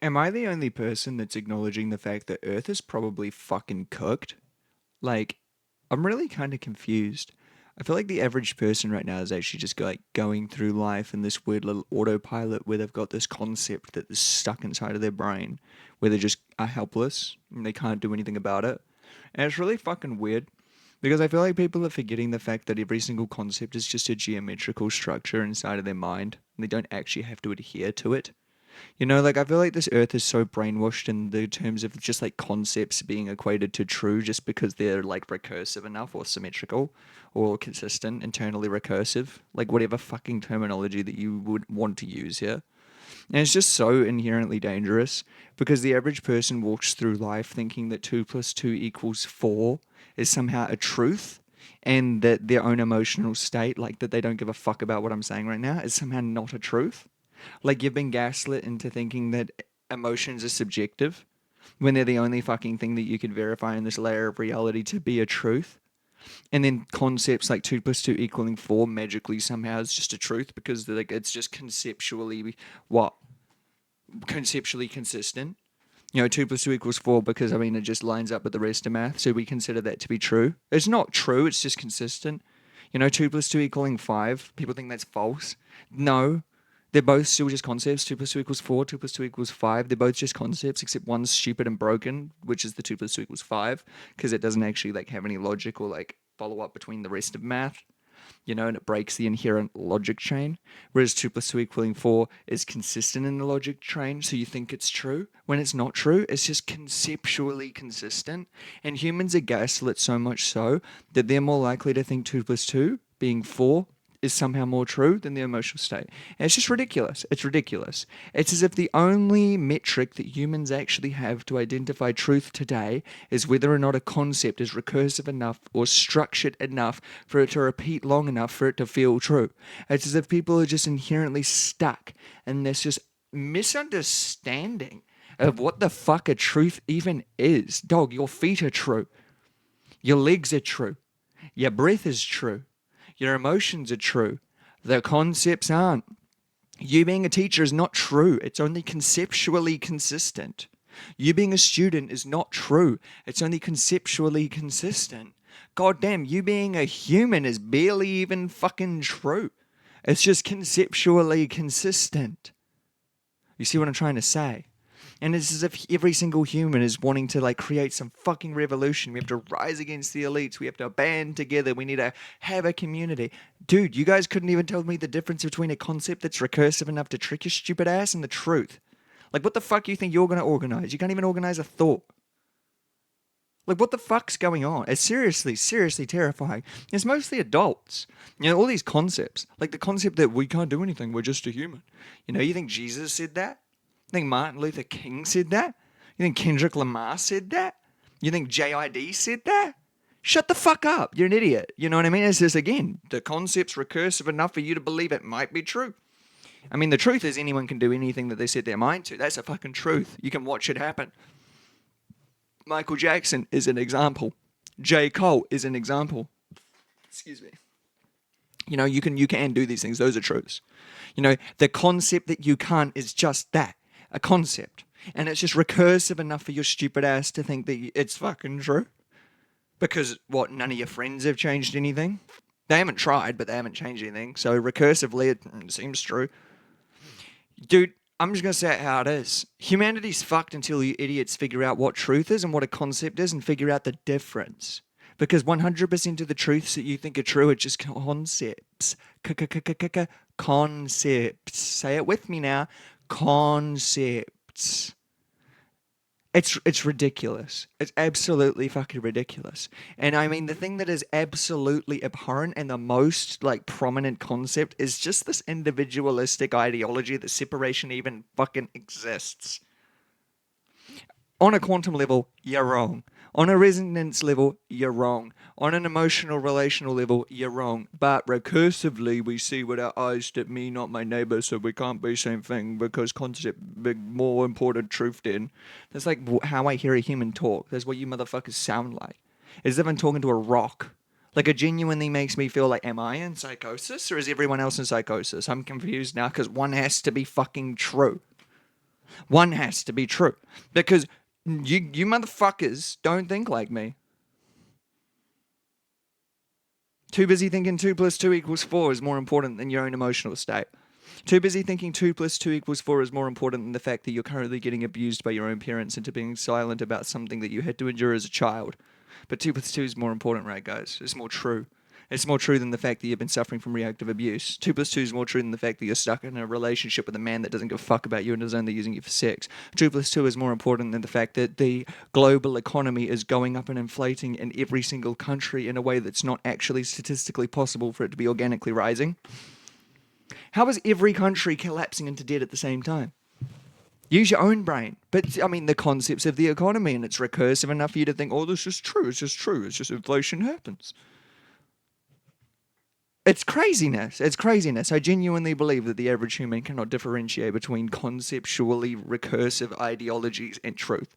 Am I the only person that's acknowledging the fact that Earth is probably fucking cooked? Like, I'm really kind of confused. I feel like the average person right now is actually just like going through life in this weird little autopilot where they've got this concept that is stuck inside of their brain, where they just are helpless and they can't do anything about it. And it's really fucking weird because I feel like people are forgetting the fact that every single concept is just a geometrical structure inside of their mind and they don't actually have to adhere to it. Like I feel like this earth is so brainwashed in the terms of just like concepts being equated to true just because they're like recursive enough or symmetrical or consistent, internally recursive, like whatever fucking terminology that you would want to use here. And it's just so inherently dangerous because the average person walks through life thinking that 2 plus 2 equals 4 is somehow a truth and that their own emotional state, like that they don't give a fuck about what I'm saying right now, is somehow not a truth. Like you've been gaslit into thinking that emotions are subjective when they're the only fucking thing that you could verify in this layer of reality to be a truth. And then concepts like 2 plus 2 equaling 4 magically somehow is just a truth because like it's just what? Conceptually consistent. 2 plus 2 equals 4 because, I mean, it just lines up with the rest of math, so we consider that to be true. It's not true, it's just consistent. 2 plus 2 equaling 5, people think that's false. No, they're both still just concepts. 2 plus 2 equals 4, 2 plus 2 equals 5. They're both just concepts, except one's stupid and broken, which is the 2 plus 2 equals 5, because it doesn't actually like have any logic or like follow up between the rest of math, and it breaks the inherent logic chain. Whereas 2 plus 2 equaling 4 is consistent in the logic chain, so you think it's true. When it's not true, it's just conceptually consistent. And humans are gaslit so much so that they're more likely to think 2 plus 2 being 4 is somehow more true than the emotional state. And it's just ridiculous. It's ridiculous. It's as if the only metric that humans actually have to identify truth today is whether or not a concept is recursive enough or structured enough for it to repeat long enough for it to feel true. It's as if people are just inherently stuck in this just misunderstanding of what the fuck a truth even is. Dog, your feet are true. Your legs are true. Your breath is true. Your emotions are true. The concepts aren't. You being a teacher is not true. It's only conceptually consistent. You being a student is not true. It's only conceptually consistent. God damn, you being a human is barely even fucking true. It's just conceptually consistent. You see what I'm trying to say? And it's as if every single human is wanting to like create some fucking revolution. We have to rise against the elites. We have to band together. We need to have a community. Dude, you guys couldn't even tell me the difference between a concept that's recursive enough to trick your stupid ass and the truth. Like, what the fuck do you think you're going to organize? You can't even organize a thought. Like, what the fuck's going on? It's seriously, seriously terrifying. It's mostly adults. All these concepts. Like the concept that we can't do anything, we're just a human. You think Jesus said that? You think Martin Luther King said that? You think Kendrick Lamar said that? You think JID said that? Shut the fuck up. You're an idiot. You know what I mean? It's just, again, the concept's recursive enough for you to believe it might be true. I mean, the truth is anyone can do anything that they set their mind to. That's a fucking truth. You can watch it happen. Michael Jackson is an example. J. Cole is an example. Excuse me. You can do these things. Those are truths. The concept that you can't is just that, a concept. And it's just recursive enough for your stupid ass to think that it's fucking true. Because, what, none of your friends have changed anything? They haven't tried, but they haven't changed anything. So recursively, it seems true. Dude, I'm just going to say it how it is. Humanity's fucked until you idiots figure out what truth is and what a concept is and figure out the difference. Because 100% of the truths that you think are true are just concepts. Concepts. Say it with me now. Concepts. It's ridiculous. It's absolutely fucking ridiculous. And I mean, the thing that is absolutely abhorrent and the most like prominent concept is just this individualistic ideology that separation even fucking exists. On a quantum level, you're wrong. On a resonance level, you're wrong. On an emotional, relational level, you're wrong. But recursively, we see with our eyes that me, not my neighbor, so we can't be same thing because concept, big, more important truth then. That's like how I hear a human talk. That's what you motherfuckers sound like. As if I'm talking to a rock. Like, it genuinely makes me feel like, am I in psychosis or is everyone else in psychosis? I'm confused now because one has to be fucking true. One has to be true. Because you motherfuckers don't think like me. Too busy thinking 2 plus 2 equals 4 is more important than your own emotional state. Too busy thinking 2 plus 2 equals 4 is more important than the fact that you're currently getting abused by your own parents into being silent about something that you had to endure as a child. But 2 plus 2 is more important, right, guys? It's more true. It's more true than the fact that you've been suffering from reactive abuse. 2 plus 2 is more true than the fact that you're stuck in a relationship with a man that doesn't give a fuck about you and is only using you for sex. 2 plus 2 is more important than the fact that the global economy is going up and inflating in every single country in a way that's not actually statistically possible for it to be organically rising. How is every country collapsing into debt at the same time? Use your own brain. But, I mean, the concepts of the economy, and it's recursive enough for you to think, oh, this is true, it's just true, it's just inflation happens. It's craziness. It's craziness. I genuinely believe that the average human cannot differentiate between conceptually recursive ideologies and truth.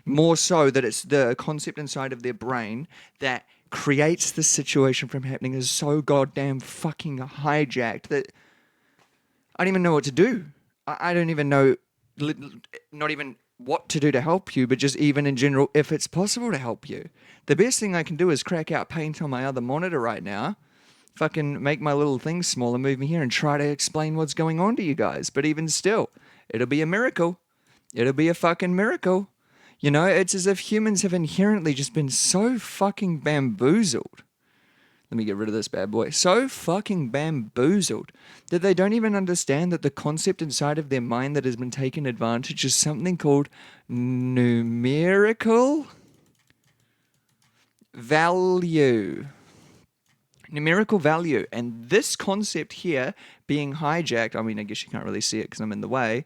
More so that it's the concept inside of their brain that creates the situation from happening is so goddamn fucking hijacked that I don't even know what to do. I don't even know, not even what to do to help you, but just even in general, if it's possible to help you. The best thing I can do is crack out paint on my other monitor right now, fucking make my little thing smaller, move me here, and try to explain what's going on to you guys. But even still, it'll be a miracle. It'll be a fucking miracle. You know, it's as if humans have inherently just been so fucking bamboozled. Let me get rid of this bad boy. So fucking bamboozled that they don't even understand that the concept inside of their mind that has been taken advantage is something called numerical value. Numerical value. And this concept here being hijacked, I mean, I guess you can't really see it because I'm in the way.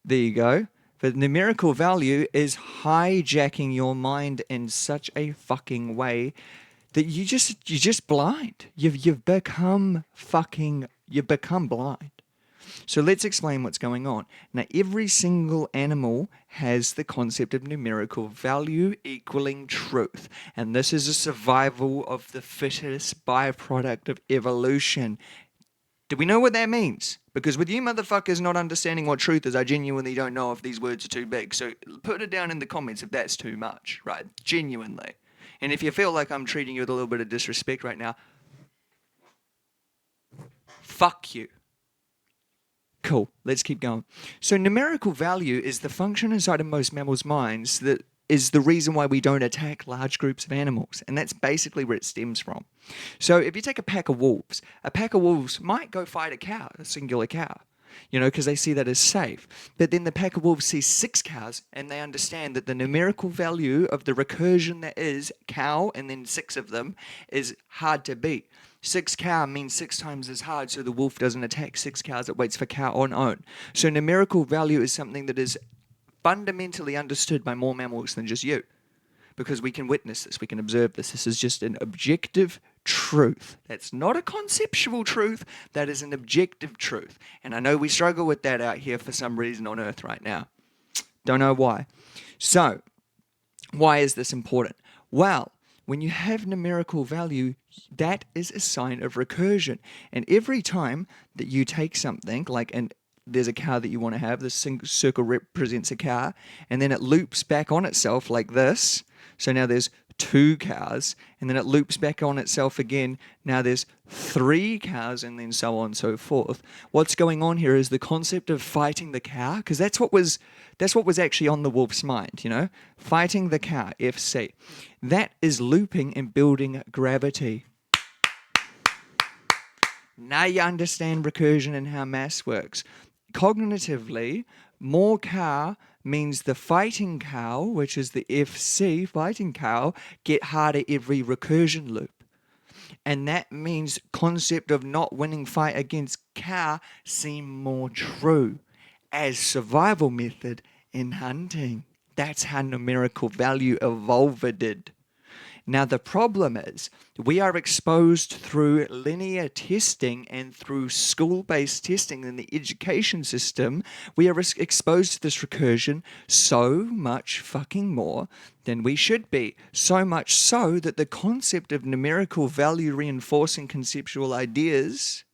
There you go. But numerical value is hijacking your mind in such a fucking way that you're just blind. You've become blind. So let's explain what's going on. Now, every single animal has the concept of numerical value equaling truth. And this is a survival of the fittest byproduct of evolution. Do we know what that means? Because with you motherfuckers not understanding what truth is, I genuinely don't know if these words are too big. So put it down in the comments if that's too much, right? Genuinely. And if you feel like I'm treating you with a little bit of disrespect right now, fuck you. Cool, let's keep going. So numerical value is the function inside of most mammals' minds that is the reason why we don't attack large groups of animals. And that's basically where it stems from. So if you take a pack of wolves might go fight a cow, a singular cow, you know, because they see that as safe. But then the pack of wolves sees 6 cows and they understand that the numerical value of the recursion that is cow and then 6 of them is hard to beat. 6 cow means 6 times as hard, so the wolf doesn't attack 6 cows, it waits for cow on own. So numerical value is something that is fundamentally understood by more mammals than just you. Because we can witness this, we can observe this. This is just an objective truth. That's not a conceptual truth, that is an objective truth. And I know we struggle with that out here for some reason on Earth right now. Don't know why. So, why is this important? Well, when you have numerical value, that is a sign of recursion. And every time that you take something, like there's a car that you want to have, this circle represents a car, and then it loops back on itself like this. So now there's 2 cars, and then it loops back on itself again. Now there's 3 cars, and then so on and so forth. What's going on here is the concept of fighting the cow, because that's what was actually on the wolf's mind, you know? Fighting the cow, FC. That is looping and building gravity. Now you understand recursion and how mass works. Cognitively, more cow means the fighting cow, which is the FC, fighting cow, get harder every recursion loop. And that means concept of not winning fight against cow seem more true as survival method in hunting. That's how numerical value evolved. Now the problem is we are exposed through linear testing and through school-based testing in the education system. We are exposed to this recursion so much fucking more than we should be. So much so that the concept of numerical value reinforcing conceptual ideas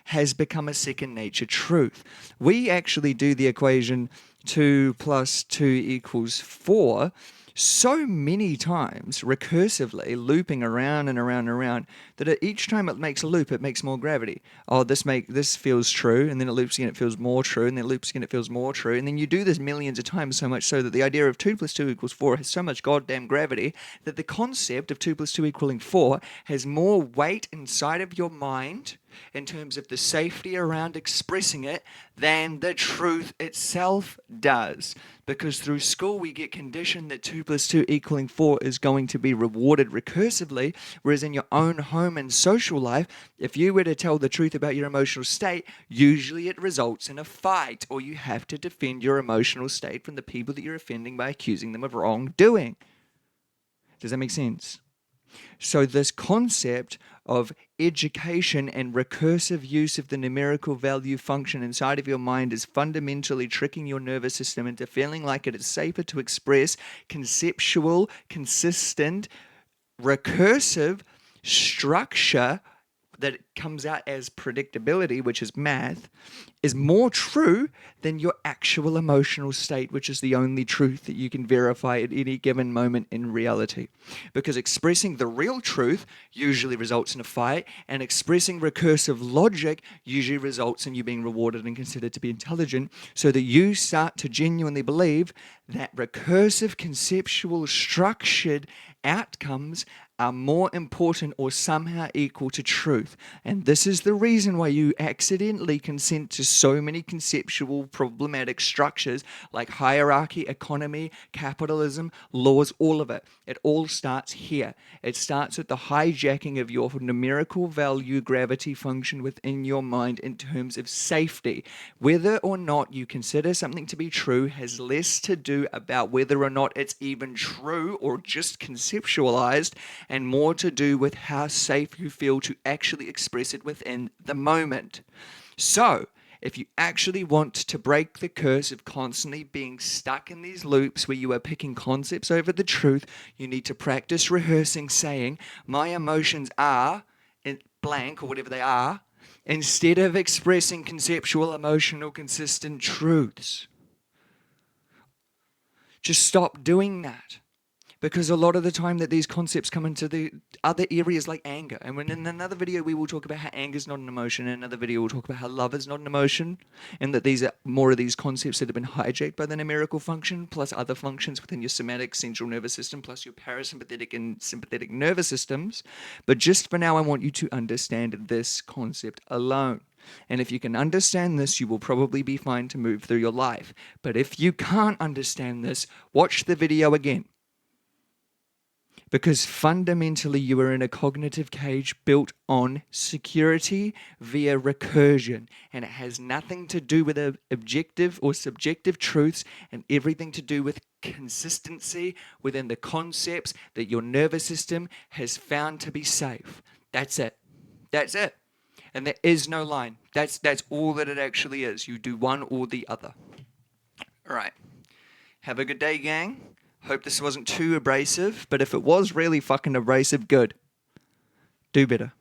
has become a second nature truth. We actually do the equation 2 + 2 = 4 so many times recursively, looping around and around and around, that each time it makes a loop, it makes more gravity. Oh, this feels true, and then it loops again, it feels more true, and then it loops again, it feels more true, and then you do this millions of times, so much so that the idea of 2 + 2 = 4 has so much goddamn gravity that the concept of 2 + 2 = 4 has more weight inside of your mind in terms of the safety around expressing it than the truth itself does. Because through school we get conditioned that 2 + 2 = 4 is going to be rewarded recursively, whereas in your own home and social life, if you were to tell the truth about your emotional state, usually it results in a fight, or you have to defend your emotional state from the people that you're offending by accusing them of wrongdoing. Does that make sense? So this concept of education and recursive use of the numerical value function inside of your mind is fundamentally tricking your nervous system into feeling like it is safer to express conceptual, consistent, recursive structure that comes out as predictability, which is math, is more true than your actual emotional state, which is the only truth that you can verify at any given moment in reality. Because expressing the real truth usually results in a fight, and expressing recursive logic usually results in you being rewarded and considered to be intelligent, so that you start to genuinely believe that recursive, conceptual, structured outcomes are more important or somehow equal to truth. And this is the reason why you accidentally consent to so many conceptual problematic structures like hierarchy, economy, capitalism, laws, all of it. It all starts here. It starts with the hijacking of your numerical value gravity function within your mind in terms of safety. Whether or not you consider something to be true has less to do about whether or not it's even true or just conceptualized, and more to do with how safe you feel to actually express it within the moment. So, if you actually want to break the curse of constantly being stuck in these loops where you are picking concepts over the truth, you need to practice rehearsing saying, my emotions are in blank, or whatever they are, instead of expressing conceptual, emotional, consistent truths. Just stop doing that. Because a lot of the time that these concepts come into the other areas like anger. And when in another video we will talk about how anger is not an emotion. In another video we'll talk about how love is not an emotion. And that these are more of these concepts that have been hijacked by the numerical function, plus other functions within your somatic central nervous system, plus your parasympathetic and sympathetic nervous systems. But just for now, I want you to understand this concept alone. And if you can understand this, you will probably be fine to move through your life. But if you can't understand this, watch the video again. Because fundamentally you are in a cognitive cage built on security via recursion. And it has nothing to do with objective or subjective truths, and everything to do with consistency within the concepts that your nervous system has found to be safe. That's it. That's it. And there is no line. That's all that it actually is. You do one or the other. All right. Have a good day, gang. Hope this wasn't too abrasive, but if it was really fucking abrasive, good. Do better.